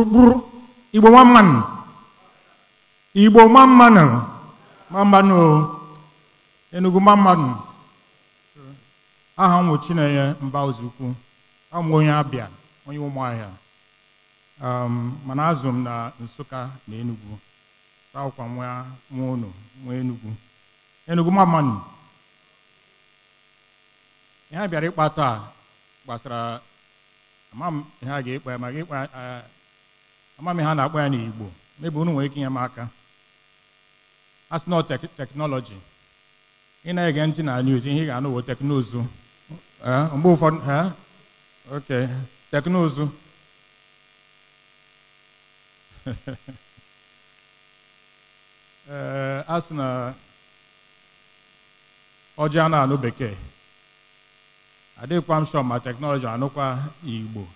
Buru. Igbo man. Igbo Mamano. Enugu Mamman. Aha nwo Chinenye MBA-UZOUKWU. I'm onye Abia, onye Umuahia. Mana azum na Nsukka na Enugu. Saukwa mwa Mwono, mwa Enugu. Enugu Mamman. Ihe bịara ịkpata gbasara amam ihe a ga-ekpe ma ga-ekpe amam ihe a na-akpọ ya n'Igbo. Maybe unu nwere ike inye m aka. That's not technology. Ị na-ege ntị na news ihe ị ga-anụ bụ teknụzụ. Mgbe ụfọdụ okay, teknụzụ. Asị na ọjị a na-anụ bekee. Adịkwa m sure ma teknọlọji anụkwa Igbo.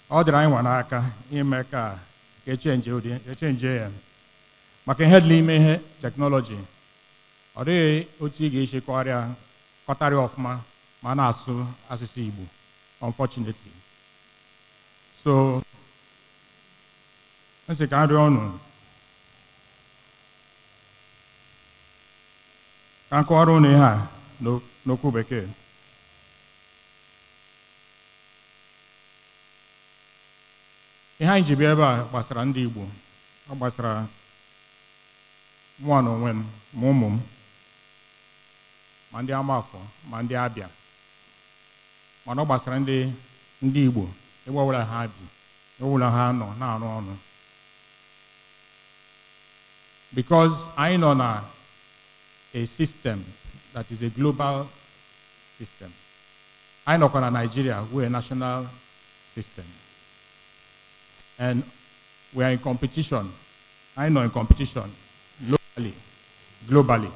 Ọ dịrị anyị nwa n'aka ime ka echenje ya. Maka ihe dị n'ime ihe teknọlọji, ọ dịghị otu ị ga-esi kọtarị ọfụma ma na-asụ asụsụ Igbo, unfortunately. So, nsị ka nri ọnụ. Ka nkọwara ụnụ ihe a n'okwu bekee. Ihe anyị ji bịa ebe a gbasara ndị Igbo, ọ gbasara mụọ na onwe m ma ụmụ m, ma ndị Amafọ, ma ndị Abịa, mana ọ gbasara ndị Igbo ebe ọbụla ha bi, ebe ọbụla ha nọ na-arụ ọrụ. Because anyị nọ na a system that is a global system. I know in Nigeria, we're a national system. And we are in competition. I know in competition, locally, globally.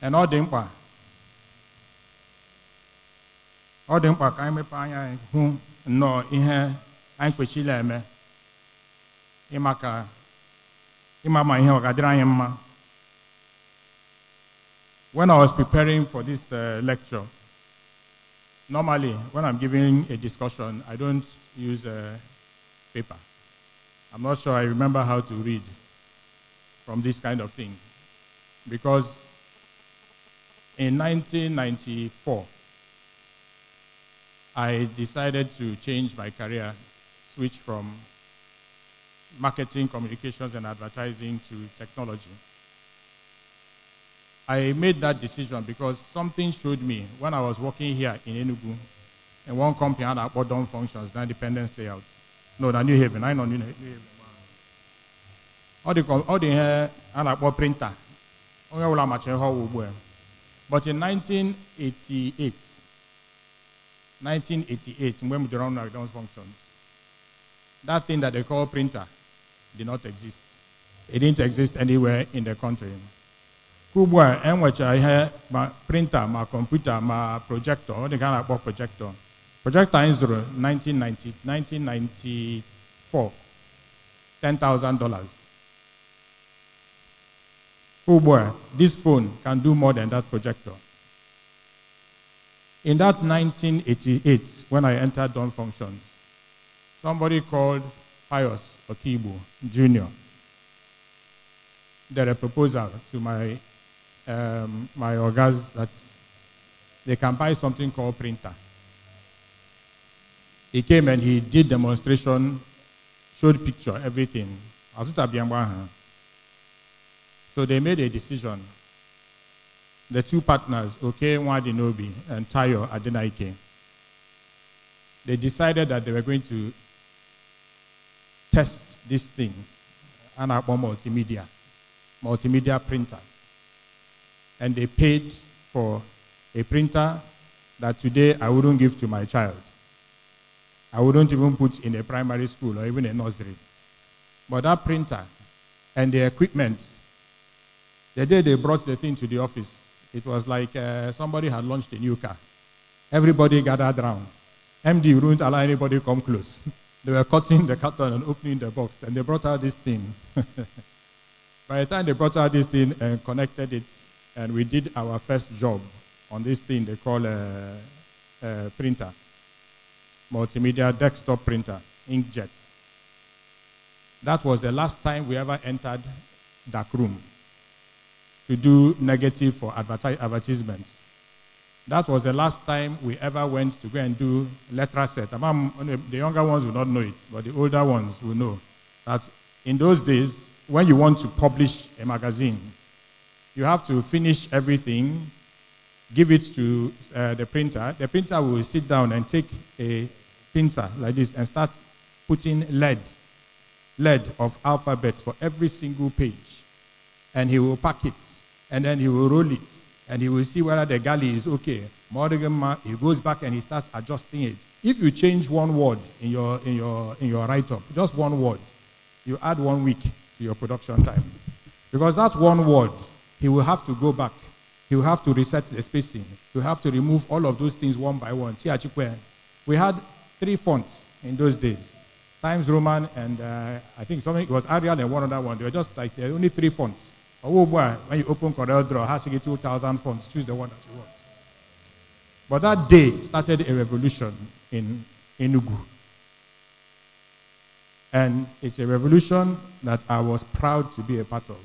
And all the impact I may find who know in her and Kwechile Imaka Imama in her. When I was preparing for this lecture, normally when I'm giving a discussion, I don't use paper. I'm not sure I remember how to read from this kind of thing. Because in 1994, I decided to change my career, switch from marketing, communications, and advertising to technology. I made that decision because something showed me when I was working here in Enugu, in one company had done functions, the independence layout. No, the New Haven, I know New Haven. All the hair and printer. But in 1988, when we run those functions, that thing that they call printer did not exist. It didn't exist anywhere in the country. Kubwa en which I have my printer, my computer, my projector, the kind of projector. Projector in 1994, $10,000. Kubwa, this phone can do more than that projector. In that 1988, when I entered Dawn Functions, somebody called Pius Okibu Jr. did a proposal to my organs that they can buy something called printer. He came and he did demonstration, showed picture, everything. So they made a decision. The two partners, Oke Nwadinobi and Tayo Adenaike, they decided that they were going to test this thing, an multimedia printer. And they paid for a printer that today I wouldn't give to my child. I wouldn't even put in a primary school or even a nursery. But that printer and the equipment, the day they brought the thing to the office, it was like somebody had launched a new car. Everybody gathered around. MD wouldn't allow anybody to come close. They were cutting the carton and opening the box, and they brought out this thing. By the time they brought out this thing and connected it, and we did our first job on this thing they call a printer. multimedia desktop printer, inkjet. That was the last time we ever entered dark room to do negative for advertisements. That was the last time we ever went to go and do letter set. The younger ones will not know it, but the older ones will know that in those days, when you want to publish a magazine, you have to finish everything, give it to the printer. The printer will sit down and take a pincer like this and start putting lead of alphabets for every single page. And he will pack it, and then he will roll it, and he will see whether the galley is okay. He goes back and he starts adjusting it. If you change one word in your write-up, just one word, you add 1 week to your production time. Because that one word, he will have to go back. He will have to reset the spacing. He will have to remove all of those things one by one. We had 3 fonts in those days. Times Roman and I think it was Arial and one other one. They were just like, there are only 3 fonts. Oh boy, when you open Corel Draw, has to get 2,000 fonts. Choose the one that you want. But that day started a revolution in Enugu. And it's a revolution that I was proud to be a part of.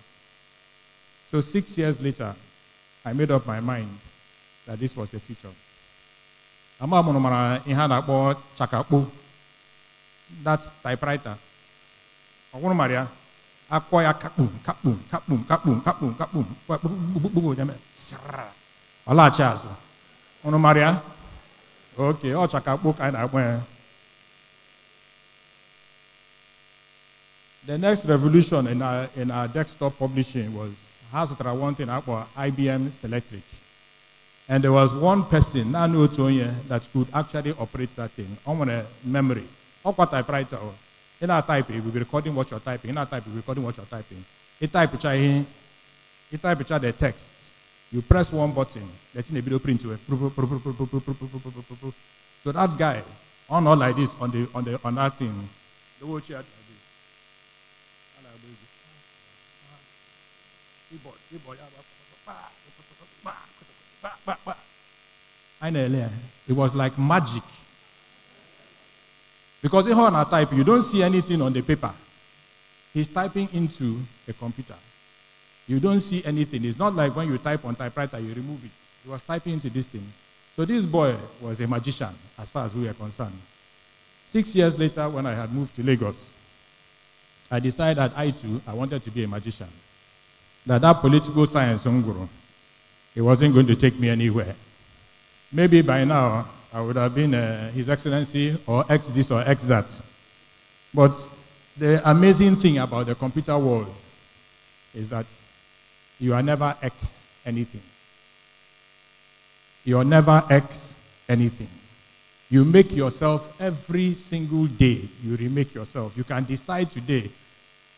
So 6 years later, I made up my mind that this was the future. That's typewriter. Okay, the next revolution in our desktop publishing was one thing IBM Selectric. And there was one person, that could actually operate that thing on a memory. Or typewriter. In our typing, we'll be recording what you're typing. In our typing, we'll be recording what you're typing. You type the text. You press one button, let in the video print to it. So that guy, on all like this, on that thing, the whole chair like this. It was like magic. Because in our type, you don't see anything on the paper. He's typing into a computer. You don't see anything. It's not like when you type on typewriter, you remove it. He was typing into this thing. So this boy was a magician, as far as we were concerned. 6 years later, when I had moved to Lagos, I decided that I wanted to be a magician. That political science, it wasn't going to take me anywhere. Maybe by now, I would have been His Excellency or X this or X that. But the amazing thing about the computer world is that you are never X anything. You are never X anything. You make yourself every single day. You remake yourself. You can decide today.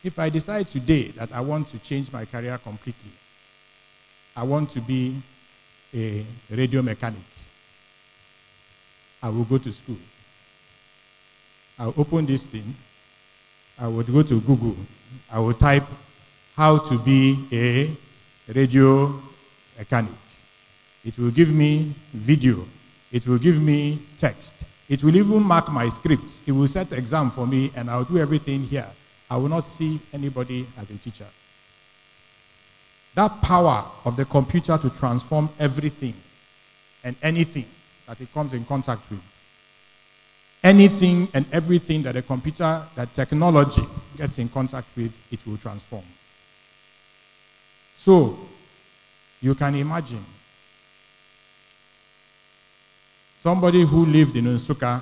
If I decide today that I want to change my career completely, I want to be a radio mechanic, I will go to school. I'll open this thing. I would go to Google. I will type how to be a radio mechanic. It will give me video. It will give me text. It will even mark my script. It will set exam for me, and I'll do everything here. I will not see anybody as a teacher. That power of the computer to transform everything and anything that it comes in contact with. Anything and everything that a computer, that technology gets in contact with, it will transform. So, you can imagine somebody who lived in Nsukka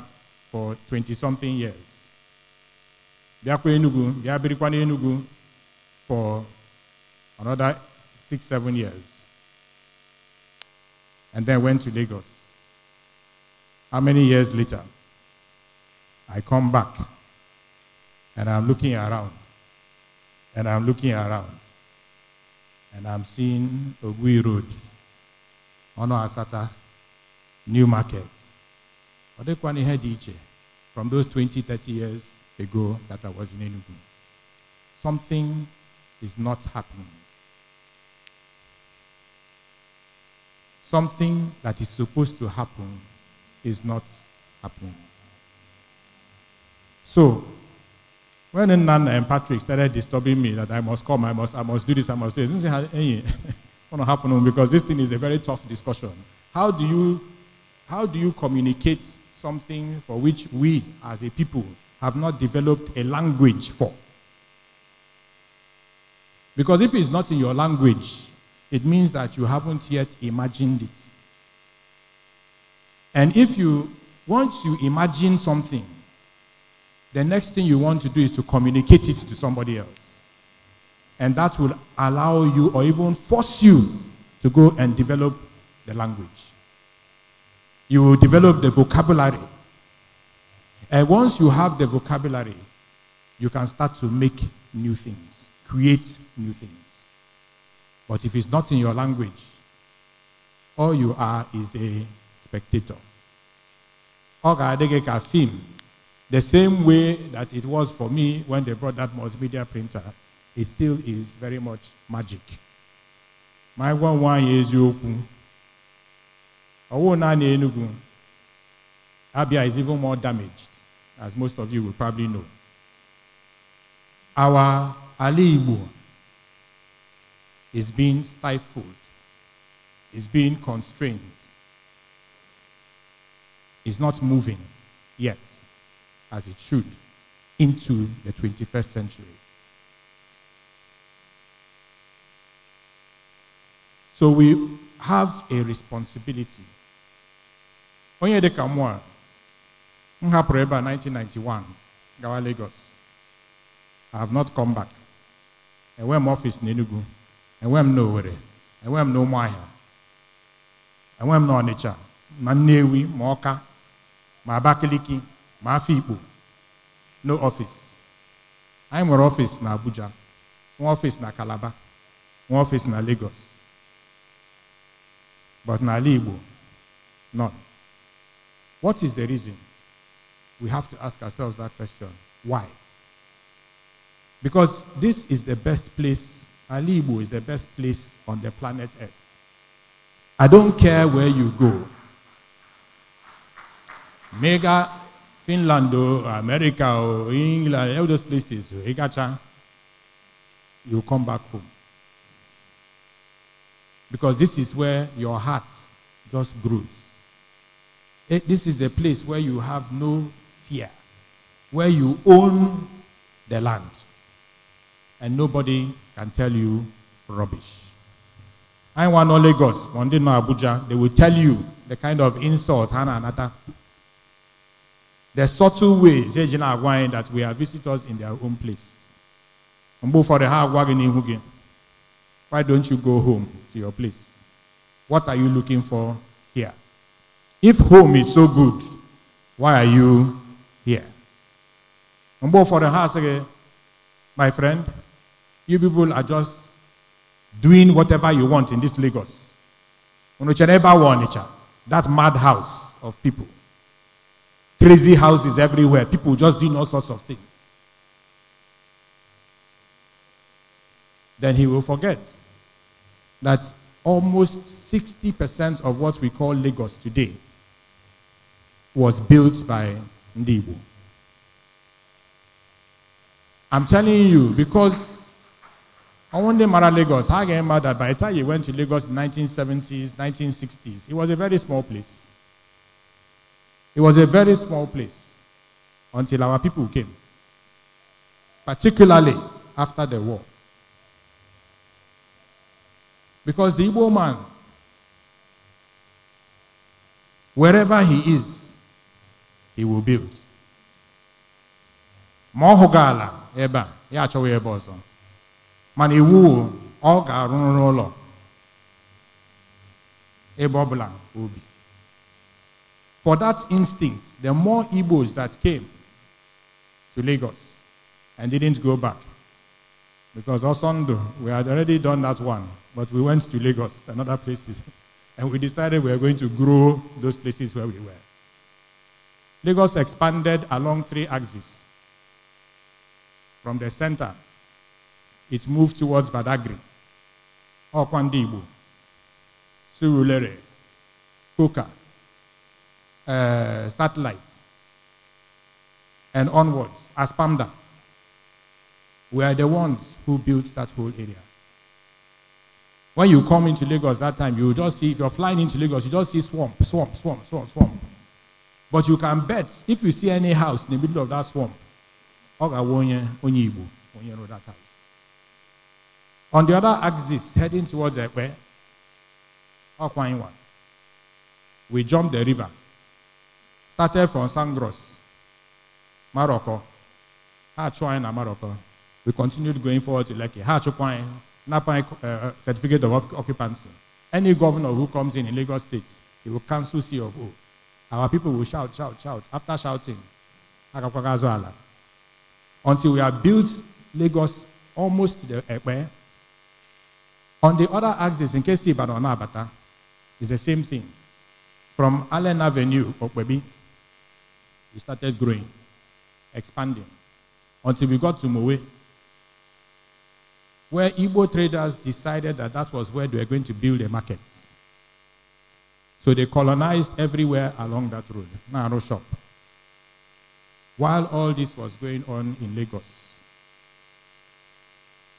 for 20-something years. Enugu for another 6-7 years. And then went to Lagos. How many years later? I come back and I'm looking around. And I'm looking around. And I'm seeing Ogui Road, Ono Asata, New Market. From those 20-30 years ago that I was in Enugu. Something is not happening. Something that is supposed to happen is not happening. So, when Nana and Patrick started disturbing me that I must come, I must do this, I must do this, I didn't say, going to happen because this thing is a very tough discussion. How do you communicate something for which we as a people have not developed a language for? Because if it's not in your language, it means that you haven't yet imagined it. And once you imagine something, the next thing you want to do is to communicate it to somebody else. And that will allow you or even force you to go and develop the language. You will develop the vocabulary. And once you have the vocabulary, you can start to make new things, create new things. But if it's not in your language, all you are is a spectator. The same way that it was for me when they brought that multimedia printer, it still is very much magic. My one is EKWE. Abia is even more damaged, as most of you will probably know. Our Ndigbo is being stifled, is being constrained, is not moving yet, as it should, into the 21st century. So we have a responsibility. ONYE de Kamwa, Nhapreba 1991, Gawa Lagos. I have not come back. I went office in Enugu. I went nowhere. I went no Maya. I went no Onitsha. Manewi, Moka, Mabakaliki, Mafipo. No office. I'm in office in Abuja. One office in Calabar. One office in Lagos. But in Ndigbo, none. What is the reason? We have to ask ourselves that question. Why? Because this is the best place, Ndigbo is the best place on the planet Earth. I don't care where you go. Mega, Finland, or America, or England, all those places, you come back home. Because this is where your heart just grows. This is the place where you have no fear, where you own the land, and nobody can tell you rubbish. I want no Lagos, one day no Abuja, they will tell you the kind of insult, the subtle ways that we are visitors in their own place. Why don't you go home to your place? What are you looking for here? If home is so good, why are you here? For the house again, my friend, you people are just doing whatever you want in this Lagos. That madhouse of people. Crazy houses everywhere. People just doing all sorts of things. Then he will forget that almost 60% of what we call Lagos today was built by Ndigbo. I'm telling you, because I want to Mara Lagos, I get mad that by the time you went to Lagos in the 1970s, 1960s, it was a very small place. It was a very small place until our people came, particularly after the war. Because the Igbo man, wherever he is, he will build. Mohogala, eba, ya chowe ebozo. Man iwu, oga runrolo. Ebobla, ubi. For that instinct, the more Igbos that came to Lagos and didn't go back, because Osondo, we had already done that one, but we went to Lagos and other places, and we decided we were going to grow those places where we were. Lagos expanded along 3 axes. From the center, it moved towards Badagry, Ndigbo, Surulere, Koka, Satellites. and onwards, as Pamda, we are the ones who built that whole area. When you come into Lagos that time, you will just see, if you're flying into Lagos, you just see swamp. But you can bet, if you see any house in the middle of that swamp, ONYE, that house. On the other axis, heading towards EKWE, we jumped the river. Started from Sangros, Morocco, Morocco. We continued going forward to Lekki, Napa certificate of occupancy. Any governor who comes in Lagos State, he will cancel C of O. Our people will shout. After shouting, until we have built Lagos almost to the EKWE. On the other axis, in case Ibadan or Abata, is the same thing. From Allen Avenue, Okwebi, we started growing, expanding, until we got to Mowe, where Igbo traders decided that that was where they were going to build a market. So they colonized everywhere along that road, Naro shop. While all this was going on in Lagos,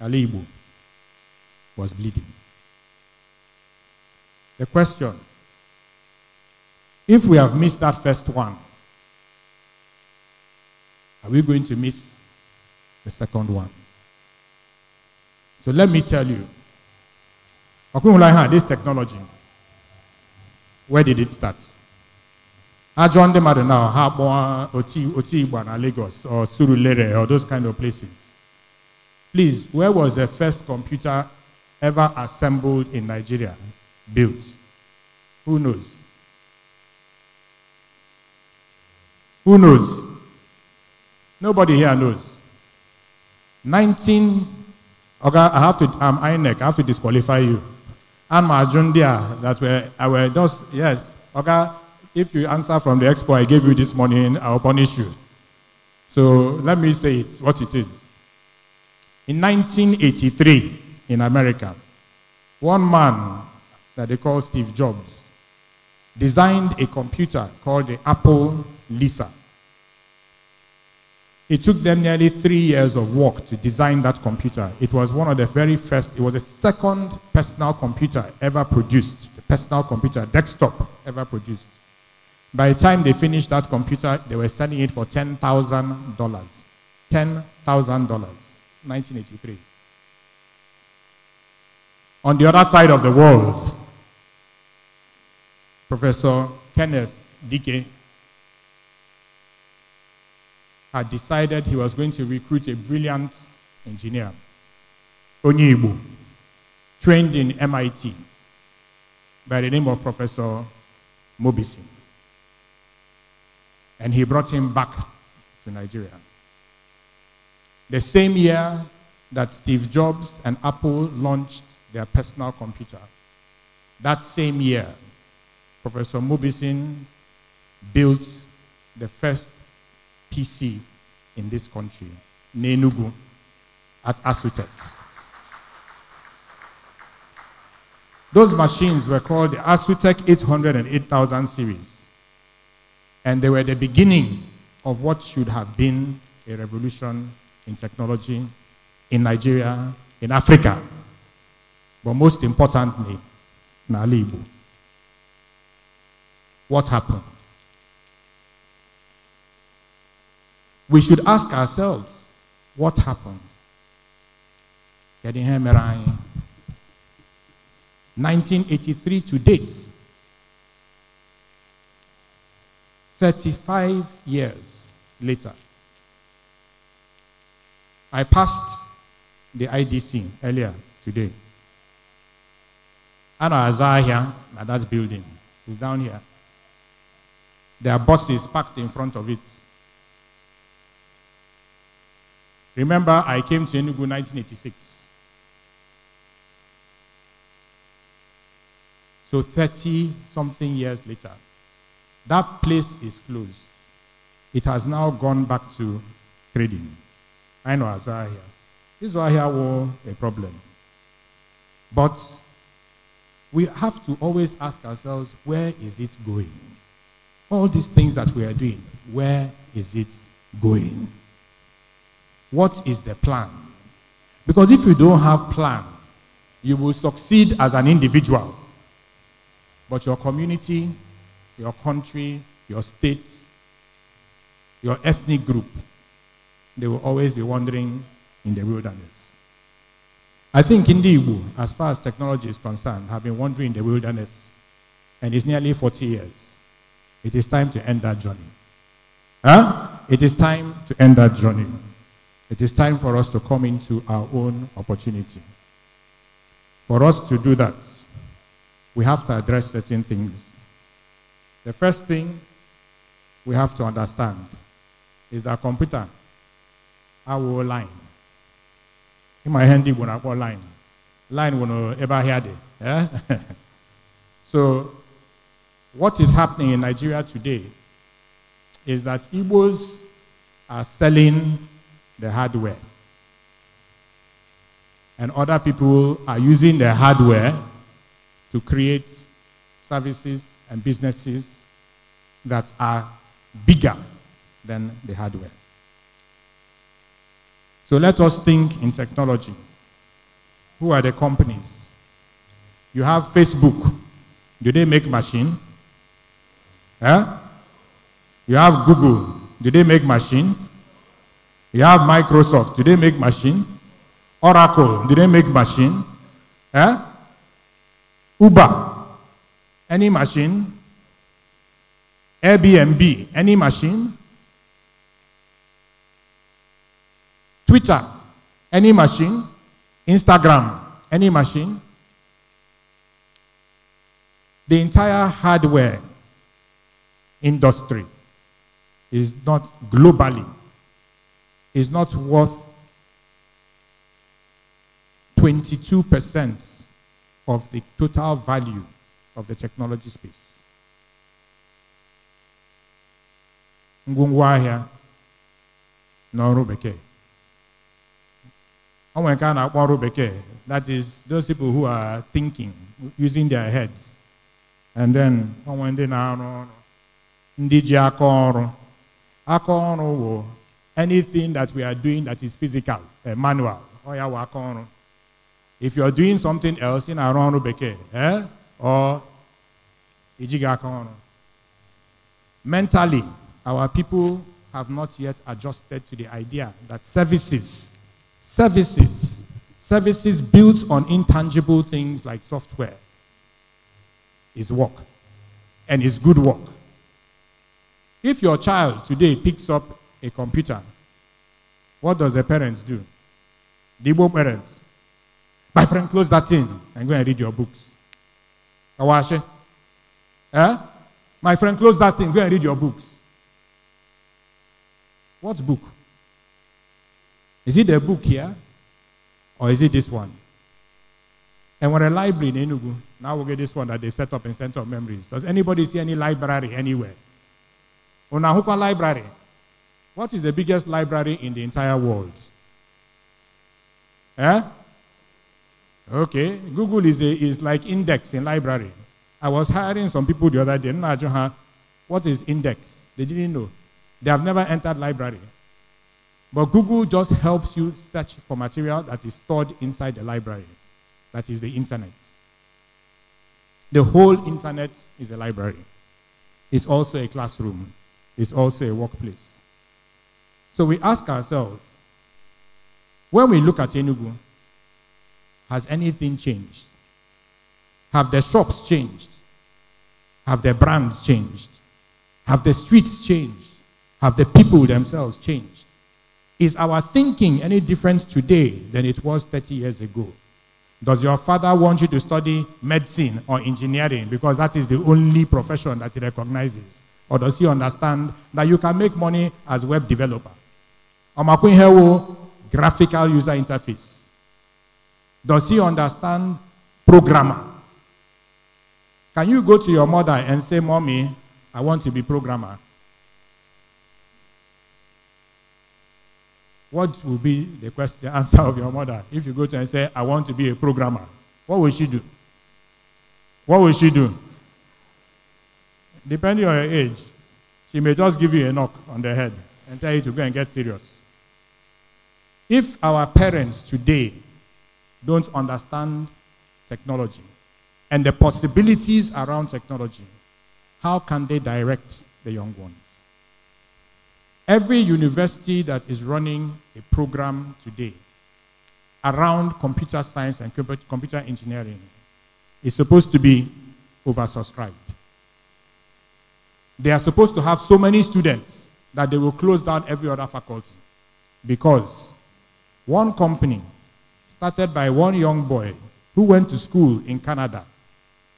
Ali Igbo was bleeding. The question, if we have missed that first one, are we going to miss the second one? So let me tell you, this technology, where did it start? I joined them now, Oti Lagos or Surulere or those kind of places. Please, where was the first computer ever assembled in Nigeria, built? Who knows? Who knows? Nobody here knows. Okay, I'm INEC, I have to disqualify you. And my Jundia, I will just, yes. Okay, if you answer from the expo I gave you this morning, I'll punish you. So let me say it, what it is. In 1983, in America, one man that they call Steve Jobs designed a computer called the Apple Lisa. It took them nearly 3 years of work to design that computer. It was one of the very first, it was the second personal computer ever produced, the personal computer, desktop ever produced. By the time they finished that computer, they were selling it for $10,000. $10,000, 1983. On the other side of the world, Professor Kenneth Dike had decided he was going to recruit a brilliant engineer, ONYE Igbo, trained in MIT by the name of Professor Mobisi. And he brought him back to Nigeria. The same year that Steve Jobs and Apple launched their personal computer, that same year, Professor Mobisi built the first PC in this country, Nenugu, at ASUTEC. Those machines were called the ASUTEC 800 and 8000 series. And they were the beginning of what should have been a revolution in technology in Nigeria, in Africa, but most importantly, in Ndigbo. What happened? We should ask ourselves, what happened? 1983 to date, 35 years later. I passed the IDC earlier today. And I was here at that building. It's down here. There are buses parked in front of it. Remember, I came to Enugu 1986. So 30-something years later, that place is closed. It has now gone back to trading. I know Azahia. This Azahia was a problem. But we have to always ask ourselves, where is it going? All these things that we are doing, where is it going? What is the plan? Because if you don't have plan, you will succeed as an individual. But your community, your country, your state, your ethnic group, they will always be wandering in the wilderness. I think Ndigbo, as far as technology is concerned, have been wandering in the wilderness, and it's nearly 40 years. It is time to end that journey. It is time to end that journey. It is time for us to come into our own opportunity. For us to do that, we have to address certain things. The first thing we have to understand is that computer, our line. In my handy, when I call line will ever hear it. So, what is happening in Nigeria today is that Igbos are selling the hardware, and other people are using the hardware to create services and businesses that are bigger than the hardware. So let us think in technology. Who are the companies? You have Facebook. Do they make machine? You have Google. Do they make machine? You have Microsoft. Do they make machine? Oracle. Do they make machine? Uber. Any machine? Airbnb. Any machine? Twitter. Any machine? Instagram. Any machine? The entire hardware industry is not globally, is not worth 22% of the total value of the technology space. Ngwungwa n'ọrụ bekee. That is those people who are thinking, using their heads. And then, anything that we are doing that is physical, manual. If you are doing something else in our own or mentally, our people have not yet adjusted to the idea that services built on intangible things like software is work, and is good work. If your child today picks up a computer, what does the parents do? Ndigbo parents. My friend, close that thing and go and read your books. Kawashe? My friend, close that thing, go and read your books. What book? Is it the book here? Or is it this one? And when a library in Enugu, now we'll get this one that they set up in Center of Memories. Does anybody see any library anywhere? Unahuka library. What is the biggest library in the entire world? Okay, Google is like index in library. I was hiring some people the other day. What is index? They didn't know. They have never entered library. But Google just helps you search for material that is stored inside the library. That is the internet. The whole internet is a library. It's also a classroom. It's also a workplace. So we ask ourselves, when we look at Enugu, has anything changed? Have the shops changed? Have the brands changed? Have the streets changed? Have the people themselves changed? Is our thinking any different today than it was 30 years ago? Does your father want you to study medicine or engineering because that is the only profession that he recognizes? Or does he understand that you can make money as web developer? Graphical user interface. Does he understand programmer? Can you go to your mother and say, Mommy, I want to be programmer? What will be the answer of your mother if you go to her and say, I want to be a programmer? What will she do? What will she do? Depending on your age, she may just give you a knock on the head. and tell you to go and get serious. If our parents today don't understand technology and the possibilities around technology, how can they direct the young ones? Every university that is running a program today around computer science and computer engineering is supposed to be oversubscribed. They are supposed to have so many students that they will close down every other faculty, because one company started by one young boy who went to school in Canada,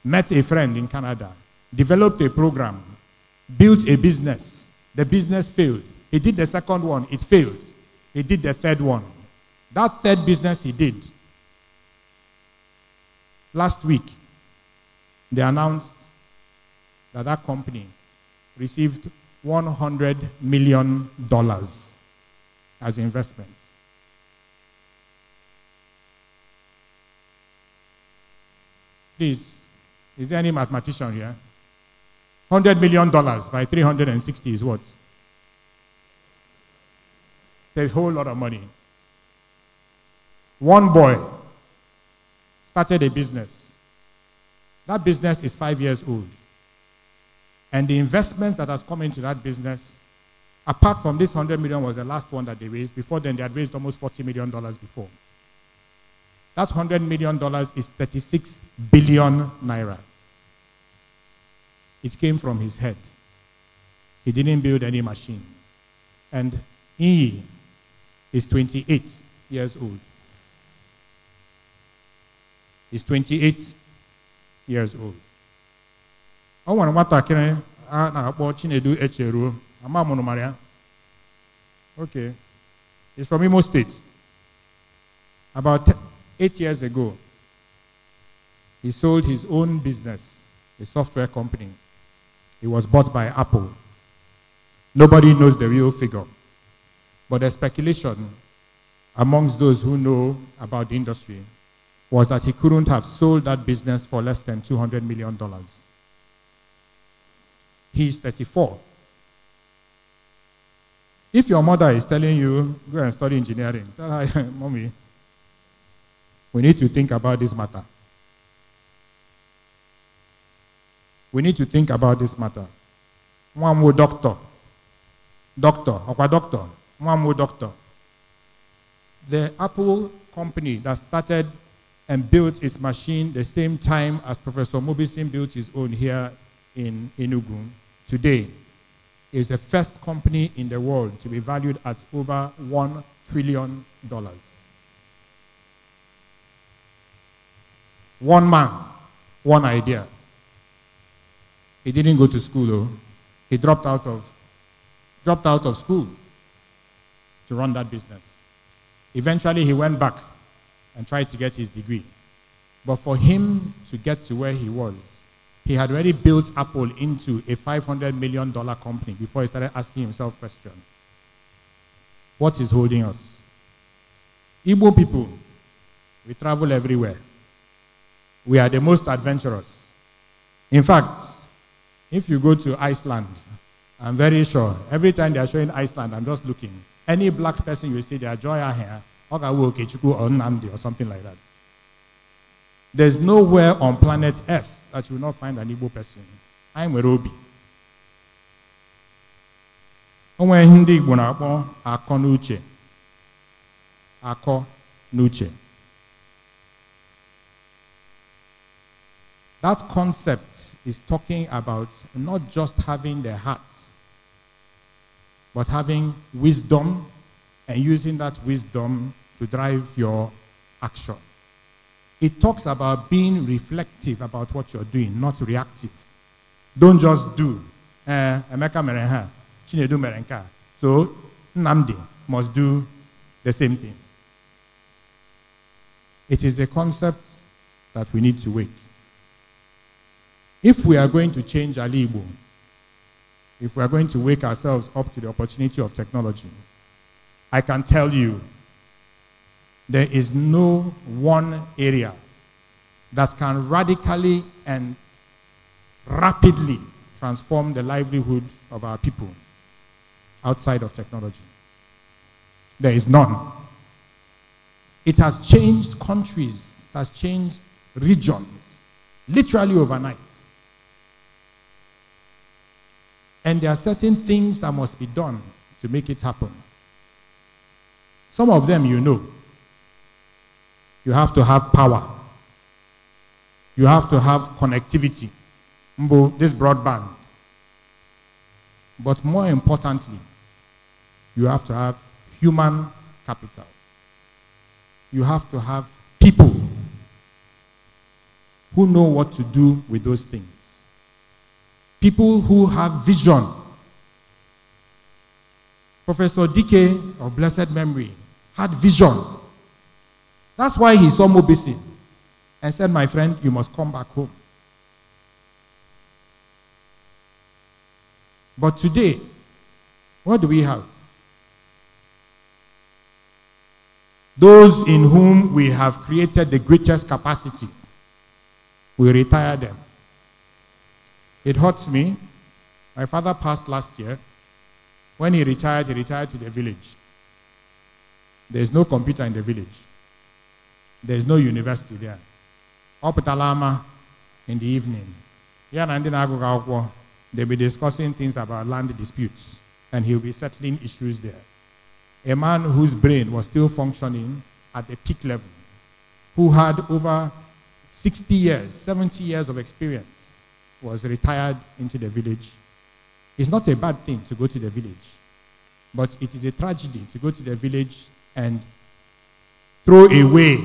met a friend in Canada, developed a program, built a business. The business failed. He did the second one, it failed. He did the third one. That third business he did, last week, they announced that that company received $100 million as investment. Please, is there any mathematician here? $100 million by 360 is what? It's a whole lot of money. One boy started a business. That business is 5 years old. And the investments that has come into that business, apart from this 100 million was the last one that they raised. Before then, they had raised almost $40 million before. That $100 million is 36 billion naira. It came from his head. He didn't build any machine. And he is 28 years old. He's 28 years old. I want to Chinedu. Okay. He's from Imo State. About 8 years ago, he sold his own business, a software company. It was bought by Apple. Nobody knows the real figure. But the speculation amongst those who know about the industry was that he couldn't have sold that business for less than $200 million. He's 34. If your mother is telling you, go and study engineering, tell her, Mommy, we need to think about this matter. We need to think about this matter. One more doctor. Doctor. One more doctor. The Apple company that started and built its machine the same time as Professor Mobisin built his own here in Enugu, today is the first company in the world to be valued at over $1 trillion. One man, one idea. He didn't go to school though. He dropped out of school to run that business. Eventually he went back and tried to get his degree. But for him to get to where he was, he had already built Apple into a $500 million company before he started asking himself questions. What is holding us? Igbo people, we travel everywhere. We are the most adventurous. In fact, if you go to Iceland, I'm very sure, every time they are showing Iceland, I'm just looking. Any black person you see, they are Joya here, or Nandi, or something like that. There's nowhere on planet Earth that you will not find an Igbo person. I'm Werobi. Onwe hindi Igbo na-akpọ akọ n'uche. Akọ n'uche. That concept is talking about not just having the hearts, but having wisdom and using that wisdom to drive your action. It talks about being reflective about what you're doing, not reactive. Don't just do. Emeka merenha, Chinedu merenka. So Nnamdi must do the same thing. It is a concept that we need to wake. If we are going to change Ali Igbo, if we are going to wake ourselves up to the opportunity of technology, I can tell you, there is no one area that can radically and rapidly transform the livelihood of our people outside of technology. There is none. It has changed countries, it has changed regions, literally overnight. And there are certain things that must be done to make it happen. Some of them you know. You have to have power. You have to have connectivity. This broadband. But more importantly, you have to have human capital. You have to have people who know what to do with those things. People who have vision. Professor Dike of blessed memory had vision. That's why he saw Mobisi and said, my friend, you must come back home. But today, what do we have? Those in whom we have created the greatest capacity, we retire them. It hurts me. My father passed last year. When he retired to the village. There's no computer in the village. There's no university there. Opetalama in the evening. They'll be discussing things about land disputes, and he'll be settling issues there. A man whose brain was still functioning at the peak level, who had over 60 years, 70 years of experience, was retired into the village. It's not a bad thing to go to the village, but it is a tragedy to go to the village and throw away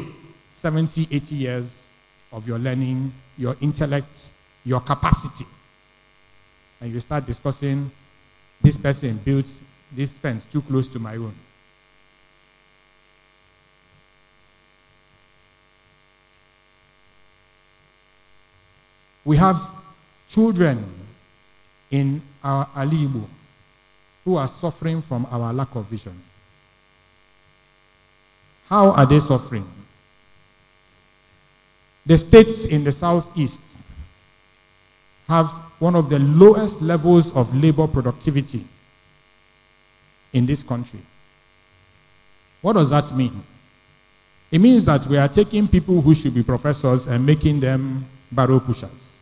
70, 80 years of your learning, your intellect, your capacity. And you start discussing, this person built this fence too close to my own. We have children in our Ndigbo who are suffering from our lack of vision. How are they suffering? The states in the southeast have one of the lowest levels of labor productivity in this country. What does that mean? It means that we are taking people who should be professors and making them barrow pushers.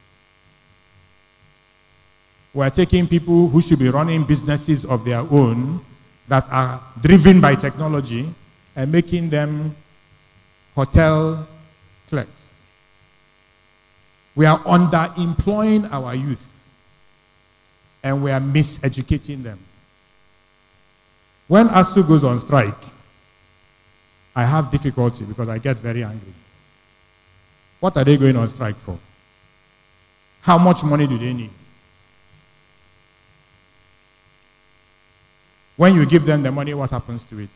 We are taking people who should be running businesses of their own that are driven by technology and making them hotel clerks. We are underemploying our youth, and we are miseducating them. When ASU goes on strike, I have difficulty because I get very angry. What are they going on strike for? How much money do they need? When you give them the money, what happens to it?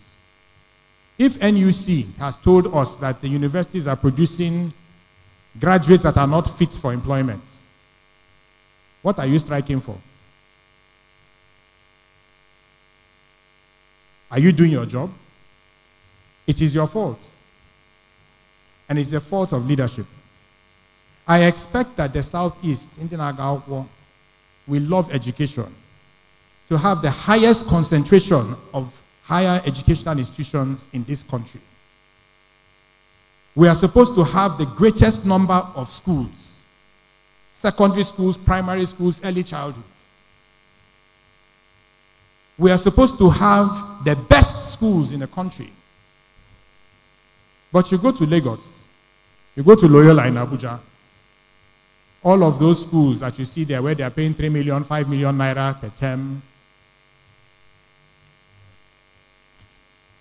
If NUC has told us that the universities are producing graduates that are not fit for employment, what are you striking for? Are you doing your job? It is your fault. And it's the fault of leadership. I expect that the Southeast, will love education, to have the highest concentration of higher educational institutions in this country. We are supposed to have the greatest number of schools, secondary schools, primary schools, early childhood. We are supposed to have the best schools in the country. But you go to Lagos, you go to Loyola in Abuja, all of those schools that you see there where they are paying 3 million, 5 million naira per term,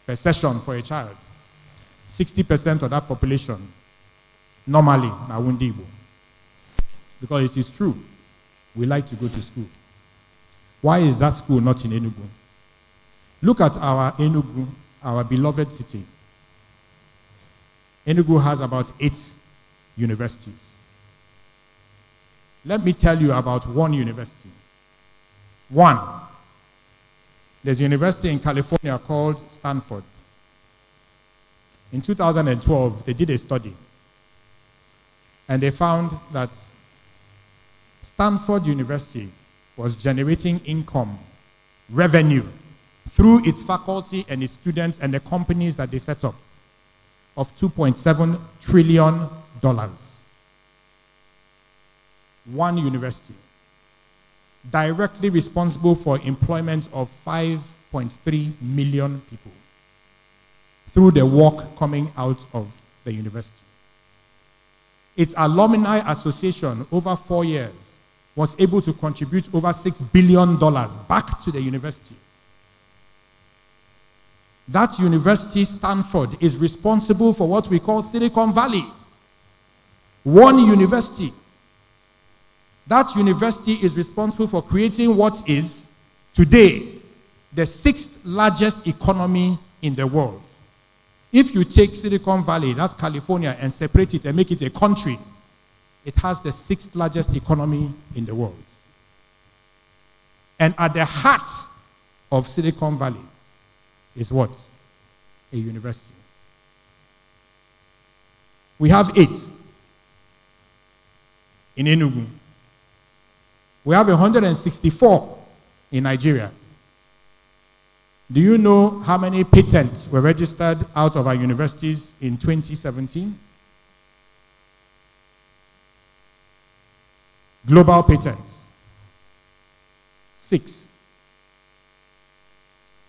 per session for a child, 60% of that population normally are Ndigbo. Because it is true, we like to go to school. Why is that school not in Enugu? Look at our Enugu, our beloved city. Enugu has about 8 universities. Let me tell you about one university. One, there's a university in California called Stanford. In 2012, they did a study, and they found that Stanford University was generating income, revenue, through its faculty and its students and the companies that they set up, of $2.7 trillion. One university, directly responsible for employment of 5.3 million people through the work coming out of the university. Its alumni association, over 4 years, was able to contribute over $6 billion back to the university. That university, Stanford, is responsible for what we call Silicon Valley. One university. That university is responsible for creating what is today the 6th largest economy in the world. If you take Silicon Valley, that's California, and separate it and make it a country, it has the 6th largest economy in the world. And at the heart of Silicon Valley is what? A university. We have 8 in Enugu. We have 164 in Nigeria. Do you know how many patents were registered out of our universities in 2017? Global patents. 6.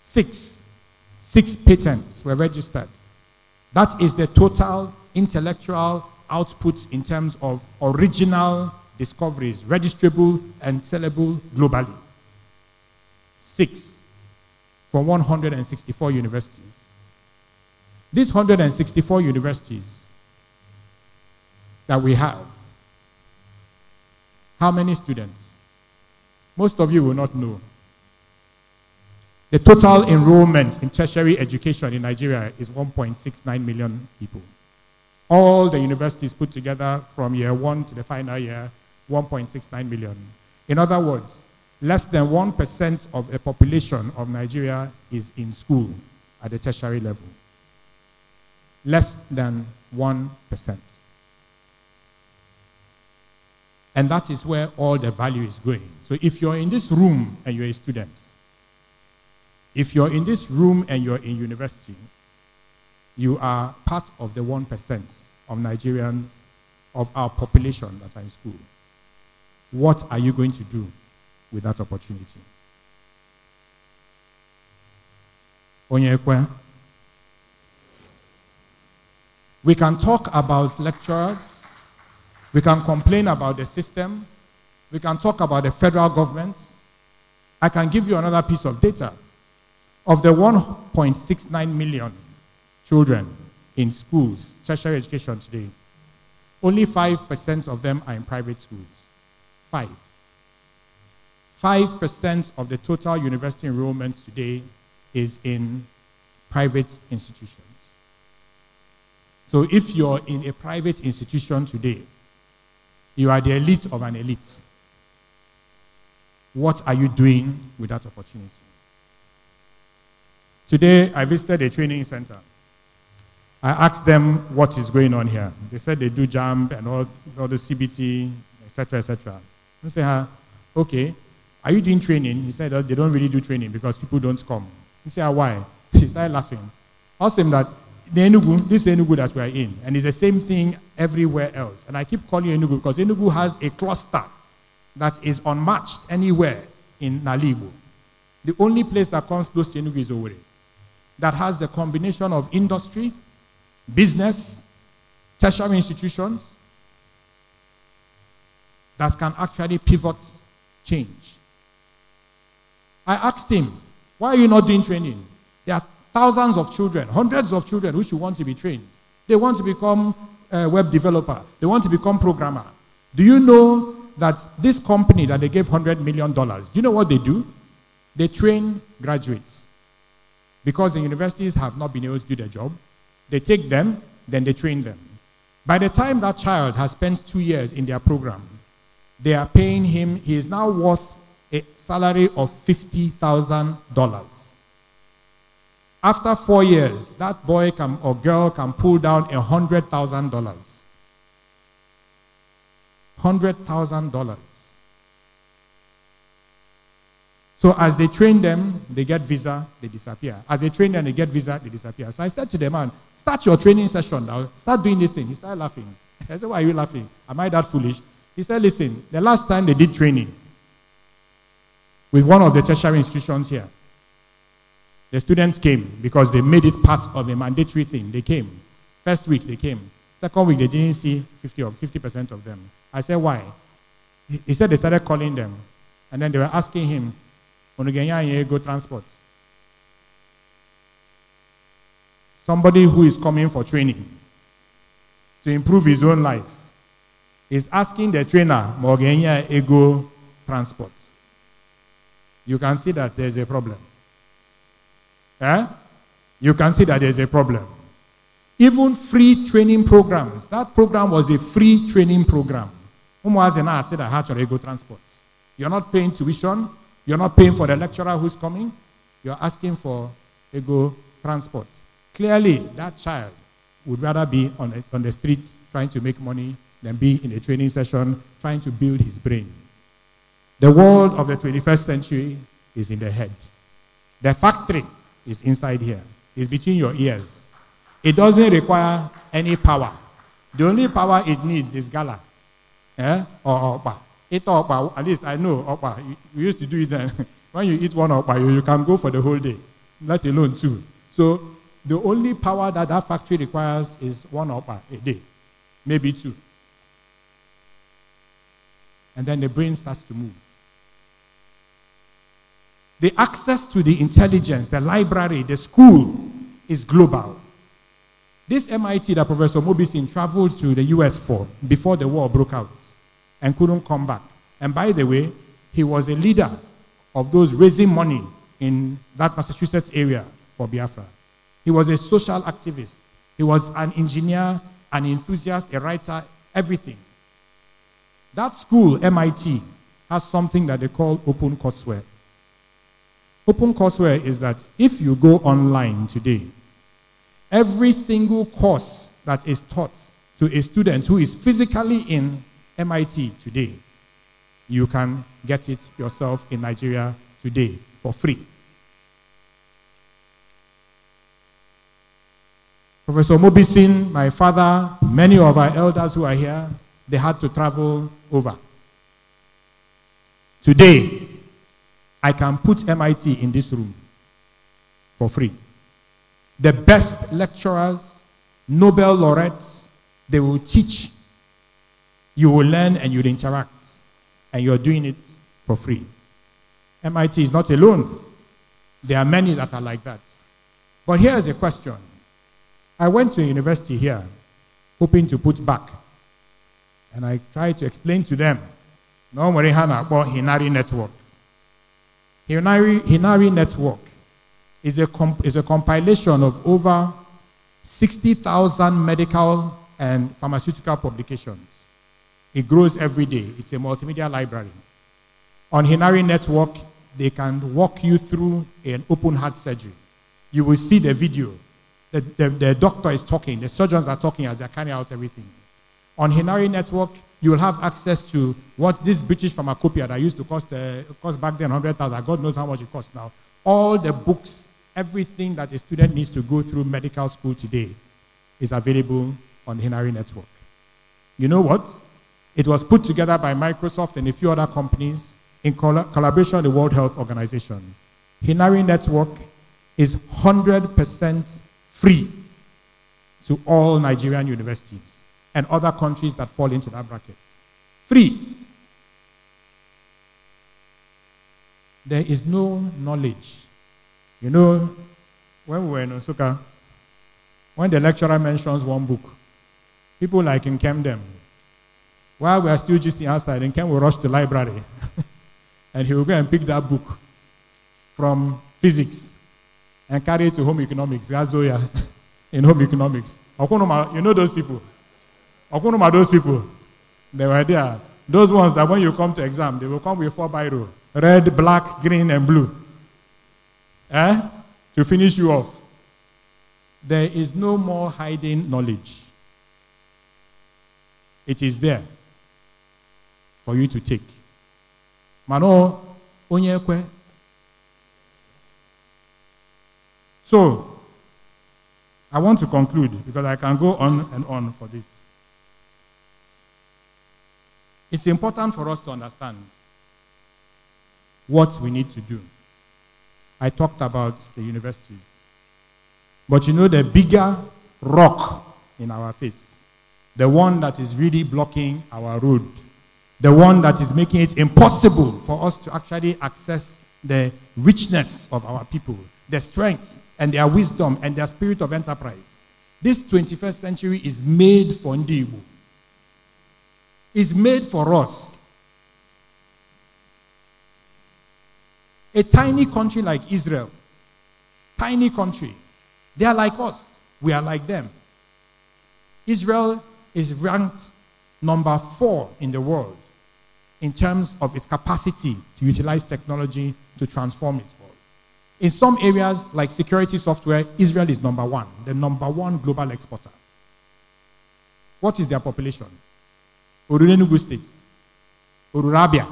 6 patents were registered. That is the total intellectual output in terms of original discoveries, registrable and sellable globally. 6 from 164 universities. These 164 universities that we have, how many students? Most of you will not know. The total enrollment in tertiary education in Nigeria is 1.69 million people. All the universities put together from year 1 to the final year, 1.69 million. In other words, less than 1% of the population of Nigeria is in school at the tertiary level. Less than 1%. And that is where all the value is going. So if you're in this room and you're a student, if you're in this room and you're in university, you are part of the 1% of Nigerians, of our population that are in school. What are you going to do with that opportunity? ONYE EKWE. We can talk about lecturers. We can complain about the system. We can talk about the federal government. I can give you another piece of data. Of the 1.69 million children in schools, tertiary education today, only 5% of them are in private schools. 5% of the total university enrollment today is in private institutions. So if you're in a private institution today, you are the elite of an elite. What are you doing with that opportunity? Today, I visited a training center. I asked them what is going on here. They said they do JAMB and all the CBT, etc., etc. I said, okay, are you doing training? He said, they don't really do training because people don't come. He said, why? She started laughing. I asked him that this Enugu that we are in, and it's the same thing everywhere else. And I keep calling Enugu because Enugu has a cluster that is unmatched anywhere in Ndigbo. The only place that comes close to Enugu is Owerri, that has the combination of industry, business, tertiary institutions that can actually pivot change. I asked him, why are you not doing training? There are thousands of children, hundreds of children who should want to be trained. They want to become a web developer. They want to become programmer. Do you know that this company that they gave $100 million, do you know what they do? They train graduates. Because the universities have not been able to do their job, they take them, then they train them. By the time that child has spent 2 years in their program, they are paying him, he is now worth a salary of $50,000. After 4 years, that boy or girl can pull down $100,000. $100,000. So as they train them, they get visa, they disappear. As they train them, they get visa, they disappear. So I said to the man, start your training session now. Start doing this thing. He started laughing. I said, why are you laughing? Am I that foolish? He said, listen, the last time they did training with one of the tertiary institutions here, the students came because they made it part of a mandatory thing. They came. First week, they came. Second week, they didn't see 50% of them. I said, why? He said they started calling them. And then they were asking him, go transport. Somebody who is coming for training to improve his own life is asking the trainer, ego transport. You can see that there's a problem. Eh? You can see that there's a problem. Even free training programs. That program was a free training program. Ego transport. You're not paying tuition. You're not paying for the lecturer who's coming. You're asking for ego transport. Clearly, that child would rather be on the streets trying to make money than be in a training session trying to build his brain. The world of the 21st century is in the head. The factory is inside here. It's between your ears. It doesn't require any power. The only power it needs is gala. Or okpa. Eat okpa, at least I know okpa. We used to do it then. When you eat one okpa, you can go for the whole day, let alone two. So the only power that that factory requires is one okpa a day, maybe two. And then the brain starts to move. The access to the intelligence, the library, the school is global. This MIT that Professor Mobisin traveled to the US for before the war broke out and couldn't come back. And by the way, he was a leader of those raising money in that Massachusetts area for Biafra. He was a social activist. He was an engineer, an enthusiast, a writer, everything. That school, MIT, has something that they call open courseware. Open courseware is that if you go online today, every single course that is taught to a student who is physically in MIT today, you can get it yourself in Nigeria today for free. Professor Mobisin, my father, many of our elders who are here, they had to travel over. Today, I can put MIT in this room for free. The best lecturers, Nobel laureates, they will teach. You will learn and you'll interact. And you're doing it for free. MIT is not alone. There are many that are like that. But here's a question. I went to a university here, hoping to put back. And I tried to explain to them, no worry about Hinari Network. Hinari Network is a compilation of over 60,000 medical and pharmaceutical publications. It grows every day. It's a multimedia library. On Hinari Network, they can walk you through an open heart surgery. You will see the video. The doctor is talking. The surgeons are talking as they're carrying out everything. On Hinari Network, you will have access to what this British pharmacopoeia that used to cost back then 100,000. God knows how much it costs now. All the books, everything that a student needs to go through medical school today is available on the Hinari Network. You know what? It was put together by Microsoft and a few other companies in collaboration with the World Health Organization. Hinari Network is 100% free to all Nigerian universities and other countries that fall into that bracket. Free. There is no knowledge. You know, when we were in Nsukka, when the lecturer mentions one book, people like Nkemdem, while we are still just outside, Nkem will rush to the library and he will go and pick that book from physics and carry it to home economics, Gazoya, in home economics. You know those people? Those people, they were there. Those ones that when you come to exam, they will come with 4 biro, red, black, green, and blue. To finish you off. There is no more hiding knowledge. It is there for you to take. Mano, ONYE, So, I want to conclude because I can go on and on for this. It's important for us to understand what we need to do. I talked about the universities. But you know the bigger rock in our face, the one that is really blocking our road, the one that is making it impossible for us to actually access the richness of our people, their strength and their wisdom and their spirit of enterprise. This 21st century is made for Ndigbo. It's made for us. A tiny country like Israel, tiny country, they are like us. We are like them. Israel is ranked number 4 in the world in terms of its capacity to utilize technology to transform its world. In some areas, like security software, Israel is number 1, the number 1 global exporter. What is their population? Orunenugu State, Orurabia.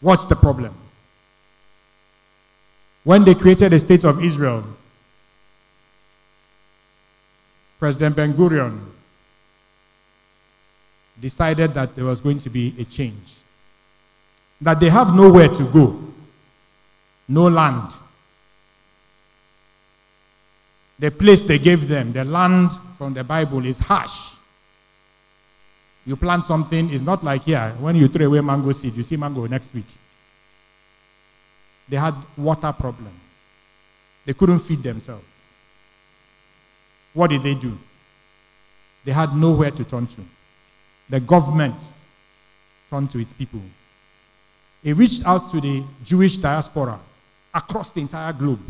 What's the problem? When they created the state of Israel, President Ben-Gurion decided that there was going to be a change. That they have nowhere to go, no land. The place they gave them, the land from the Bible, is harsh. You plant something, it's not like here. When you throw away mango seed, you see mango next week. They had water problem. They couldn't feed themselves. What did they do? They had nowhere to turn to. The government turned to its people. It reached out to the Jewish diaspora across the entire globe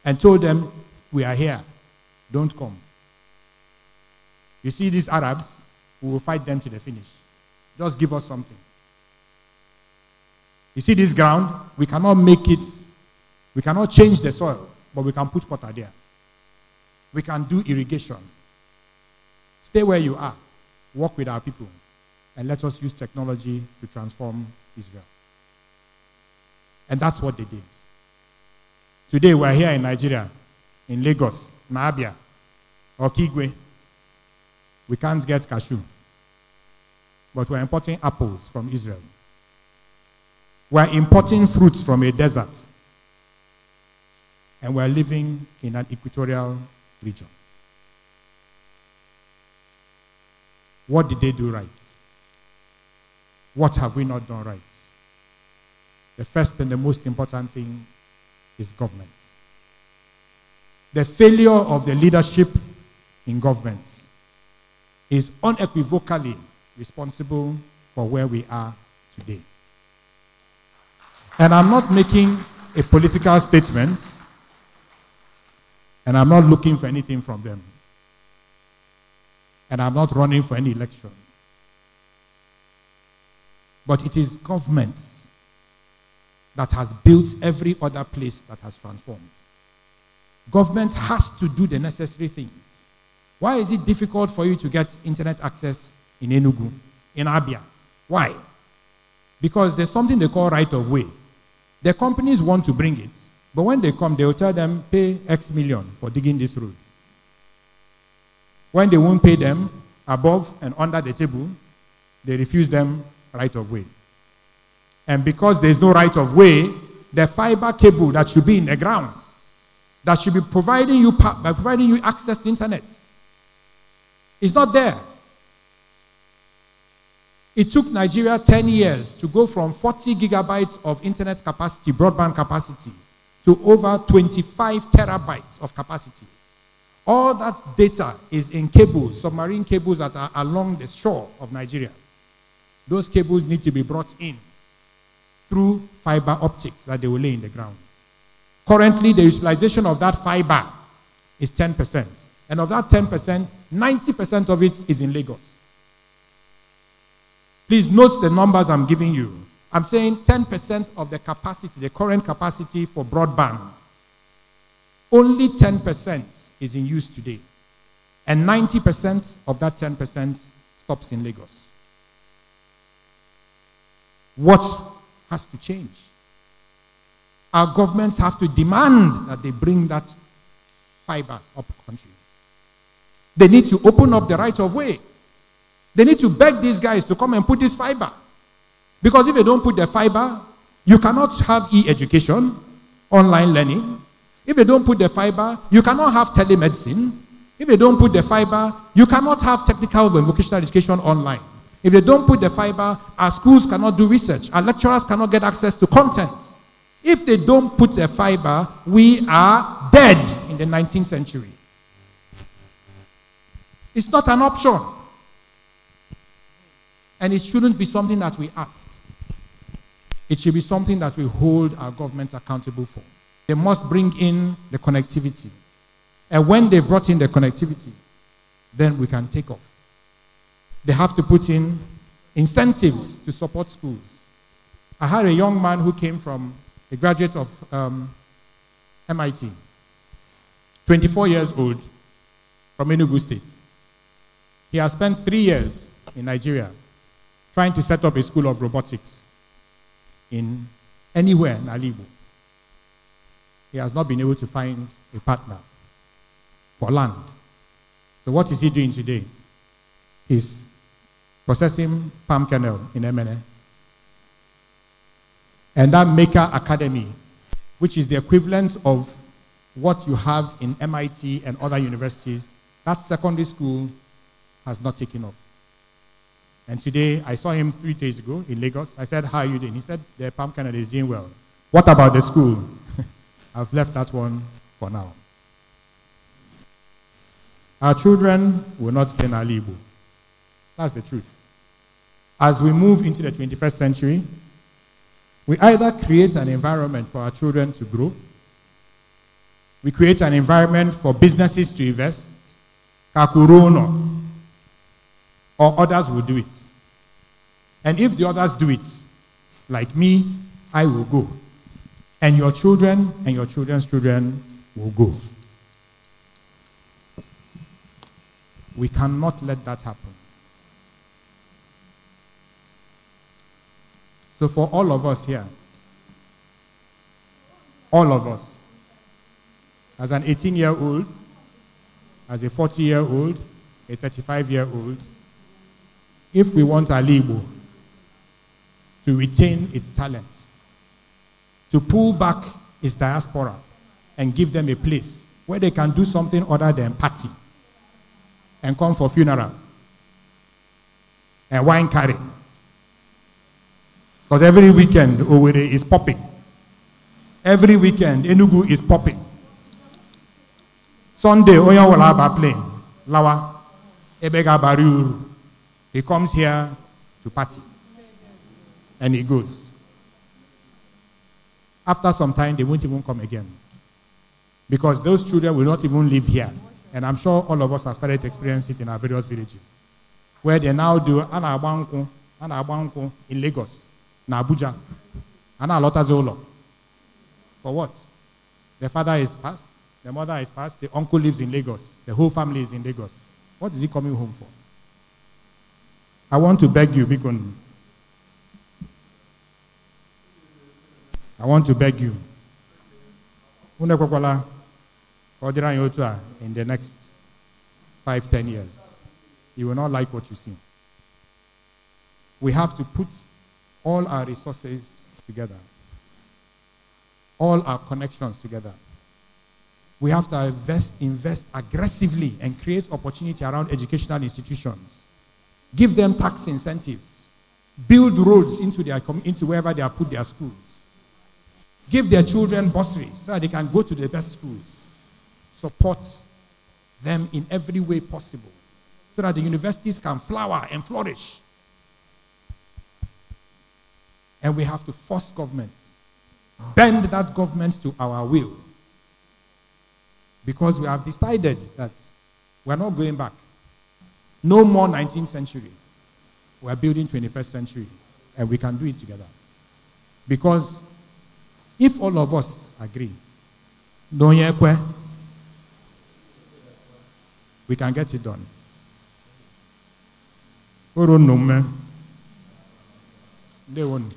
and told them, we are here. Don't come. You see these Arabs? We will fight them to the finish. Just give us something. You see this ground? We cannot make it, we cannot change the soil, but we can put water there. We can do irrigation. Stay where you are. Work with our people. And let us use technology to transform Israel. And that's what they did. Today we're here in Nigeria, in Lagos, Abia, or EKWE. We can't get cashew. But we're importing apples from Israel. We're importing fruits from a desert. And we're living in an equatorial region. What did they do right? What have we not done right? The first and the most important thing is government. The failure of the leadership in government is unequivocally responsible for where we are today. And I'm not making a political statement, and I'm not looking for anything from them. And I'm not running for any election. But it is government that has built every other place that has transformed. Government has to do the necessary things. Why is it difficult for you to get internet access in Enugu, in Abia? Why? Because there's something they call right of way. The companies want to bring it, but when they come, they will tell them, pay X million for digging this road. When they won't pay them above and under the table, they refuse them right of way. And because there's no right of way, the fiber cable that should be in the ground, that should be providing you access to internet, is not there. It took Nigeria 10 years to go from 40 gigabytes of internet capacity, broadband capacity, to over 25 terabytes of capacity. All that data is in cables, submarine cables that are along the shore of Nigeria. Those cables need to be brought in through fiber optics that they will lay in the ground. Currently, the utilization of that fiber is 10%. And of that 10%, 90% of it is in Lagos. Please note the numbers I'm giving you. I'm saying 10% of the capacity, the current capacity for broadband, only 10% is in use today. And 90% of that 10% stops in Lagos. What has to change? our governments have to demand that they bring that fiber up country. They need to open up the right of way. They need to beg these guys to come and put this fiber. Because if they don't put the fiber, you cannot have e-education, online learning. If they don't put the fiber, you cannot have telemedicine. If they don't put the fiber, you cannot have technical and vocational education online. If they don't put the fiber, our schools cannot do research. Our lecturers cannot get access to content. If they don't put the fiber, we are dead in the 19th century. It's not an option. And it shouldn't be something that we ask. It should be something that we hold our governments accountable for. They must bring in the connectivity. And when they brought in the connectivity, then we can take off. They have to put in incentives to support schools. I had a young man who came from a graduate of MIT, 24 years old, from Enugu State. He has spent 3 years in Nigeria trying to set up a school of robotics in anywhere in Ndigbo. He has not been able to find a partner for land. So what is he doing today? He's processing palm kernel in MNA. And that Maker Academy, which is the equivalent of what you have in MIT and other universities, that secondary school has not taken off. And today, I saw him 3 days ago in Lagos. I said, how are you doing? He said, the palm kernel is doing well. What about the school? I've left that one for now. Our children will not stay in Ndigbo. That's the truth. As we move into the 21st century, we either create an environment for our children to grow, we create an environment for businesses to invest, kakurono, or others will do it. And if the others do it, like me, I will go. And your children and your children's children will go. We cannot let that happen. So for all of us here, all of us, as an 18-year-old, as a 40-year-old, a 35-year-old, if we want Ndigbo to retain its talents, to pull back its diaspora and give them a place where they can do something other than party and come for funeral and wine carry. Because every weekend, Owerri is popping. Every weekend, Enugu is popping. Sunday, Oya will have a plane. Lawa, Ebega Bariuru. He comes here to party. And he goes. After some time, they won't even come again. Because those children will not even live here. And I'm sure all of us have started to experience it in our various villages. Where they now do Ana Abanku in Lagos. Na Abuja, and a lot of Zolo. For what? The father is passed, the mother is passed, the uncle lives in Lagos, the whole family is in Lagos. What is he coming home for? I want to beg you, Bikon. I want to beg you. In the next 5-10 years, you will not like what you see. We have to put all our resources together, all our connections together. We have to invest aggressively and create opportunity around educational institutions. Give them tax incentives. Build roads into wherever they have put their schools. Give their children bursaries so that they can go to the best schools. Support them in every way possible so that the universities can flower and flourish. And we have to force government, bend that government to our will. Because we have decided that we're not going back. No more 19th century. We're building 21st century. And we can do it together. Because if all of us agree, EKWE, we can get it done. They won't.